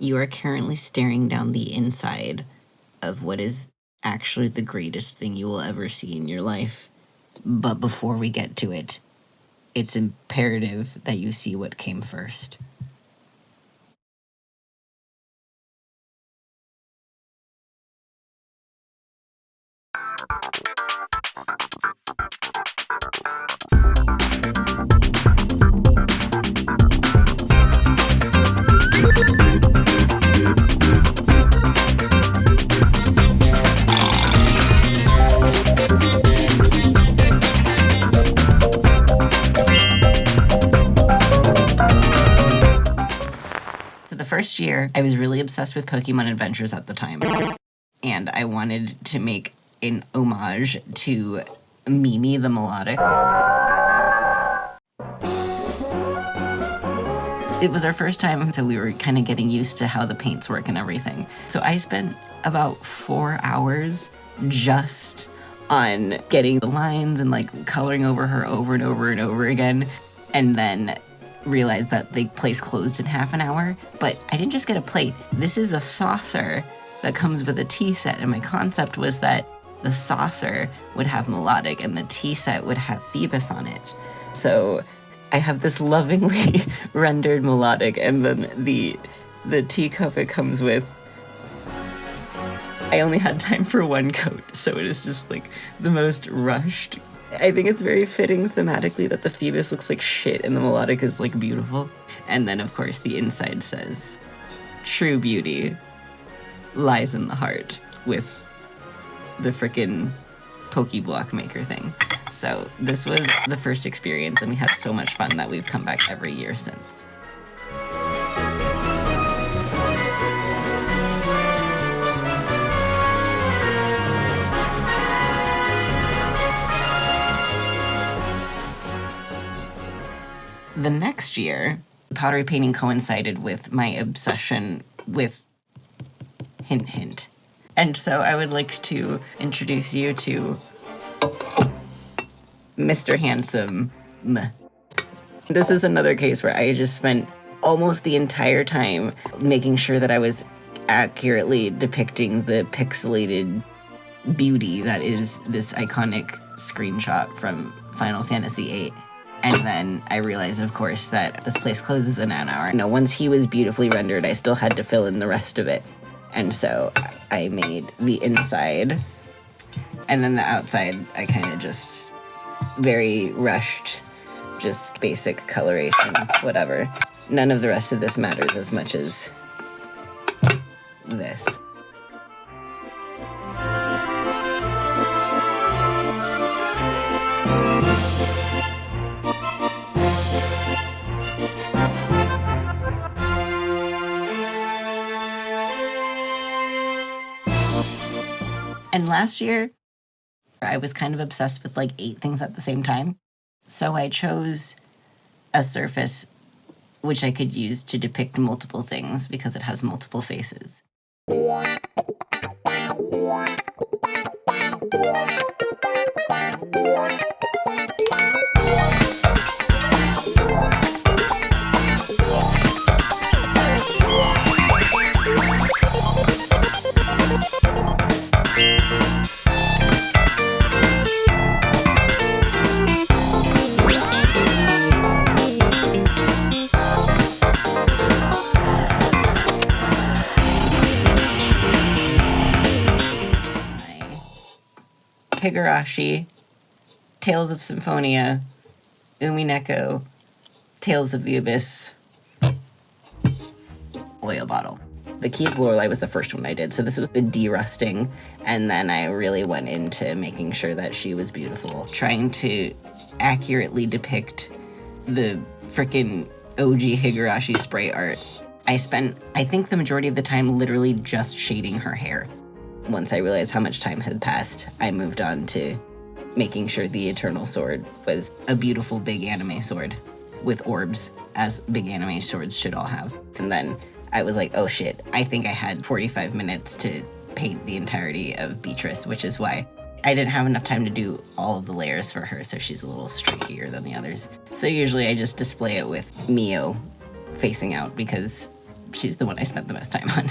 You are currently staring down the inside of what is actually the greatest thing you will ever see in your life. But before we get to it, it's imperative that you see what came first. First year, I was really obsessed with Pokemon Adventures at the time, and I wanted to make an homage to Mimi the Melodic. It was our first time, so we were kind of getting used to how the paints work and everything. So I spent about 4 hours just on getting the lines and like coloring over her over and over and over again, and then realized that the place closed in half an hour, but I didn't just get a plate. This is a saucer that comes with a tea set, and my concept was that the saucer would have Melodic and the tea set would have Phoebus on it. So I have this lovingly rendered Melodic, and then the teacup it comes with. I only had time for one coat, so it is just like the most rushed. I think it's very fitting thematically that the Phoebus looks like shit and the Melodic is like beautiful. And then of course the inside says, true beauty lies in the heart, with the frickin' Pokeblock maker thing. So this was the first experience, and we had so much fun that we've come back every year since. The next year, pottery painting coincided with my obsession with hint hint. And so I would like to introduce you to Mr. Handsome. This is another case where I just spent almost the entire time making sure that I was accurately depicting the pixelated beauty that is this iconic screenshot from Final Fantasy VIII. And then I realized, of course, that this place closes in an hour. No, once he was beautifully rendered, I still had to fill in the rest of it. And so I made the inside. And then the outside, I kind of just very rushed, just basic coloration, whatever. None of the rest of this matters as much as this. And last year, I was kind of obsessed with like 8 things at the same time. So I chose a surface which I could use to depict multiple things because it has multiple faces. Higurashi, Tales of Symphonia, Umineko, Tales of the Abyss, oil bottle. The Key of Lorelei was the first one I did, so this was the de-rusting, and then I really went into making sure that she was beautiful, trying to accurately depict the frickin' OG Higurashi spray art. I spent, I think, the majority of the time literally just shading her hair. Once I realized how much time had passed, I moved on to making sure the Eternal Sword was a beautiful big anime sword with orbs, as big anime swords should all have. And then I was like, oh shit, I think I had 45 minutes to paint the entirety of Beatrice, which is why I didn't have enough time to do all of the layers for her, so she's a little streakier than the others. So usually I just display it with Miyo facing out, because she's the one I spent the most time on.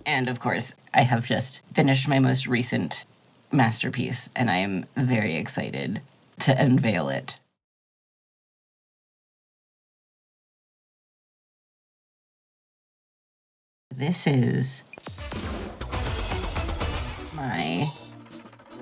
And of course, I have just finished my most recent masterpiece, and I am very excited to unveil it. This is my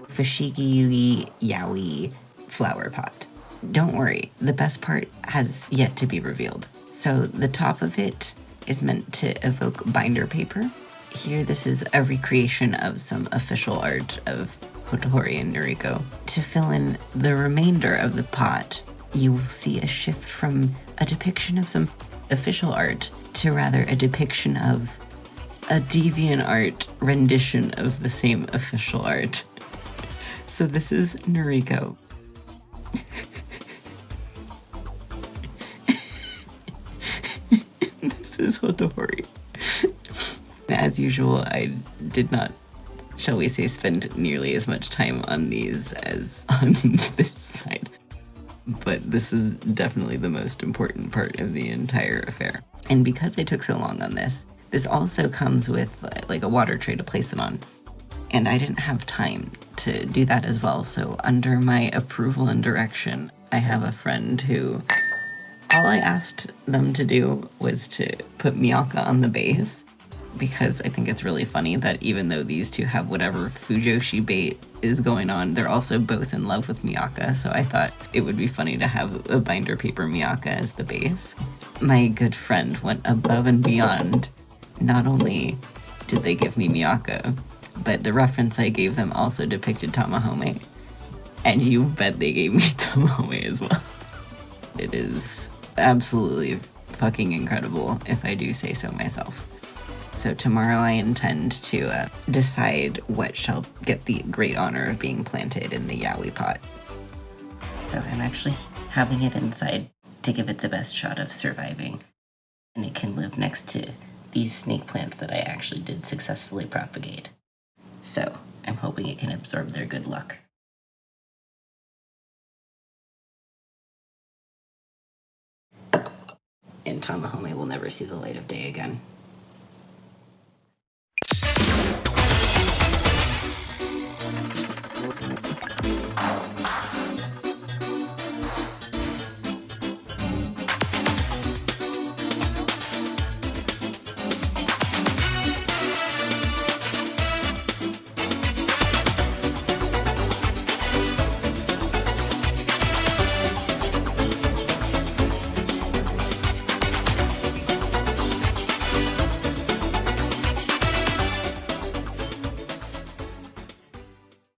Fushigi Yuugi Yaoi flower pot. Don't worry, the best part has yet to be revealed. So the top of it is meant to evoke binder paper. Here, this is a recreation of some official art of Hotori and Noriko. To fill in the remainder of the pot, you will see a shift from a depiction of some official art to rather a depiction of a DeviantArt rendition of the same official art. So this is Noriko. This is Hotori. As usual, I did not, shall we say, spend nearly as much time on these as on this side. But this is definitely the most important part of the entire affair. And because I took so long on this also comes with like a water tray to place it on. And I didn't have time to do that as well, so under my approval and direction, I have a friend who, all I asked them to do was to put Miyaka on the base, because I think it's really funny that even though these two have whatever Fujoshi bait is going on, they're also both in love with Miyaka, so I thought it would be funny to have a binder paper Miyaka as the base. My good friend went above and beyond. Not only did they give me Miyaka, but the reference I gave them also depicted Tamahome. And you bet they gave me Tamahome as well. It is absolutely fucking incredible, if I do say so myself. So tomorrow I intend to decide what shall get the great honor of being planted in the yaoi pot. So I'm actually having it inside to give it the best shot of surviving. And it can live next to these snake plants that I actually did successfully propagate. So I'm hoping it can absorb their good luck. And Tamahome will never see the light of day again.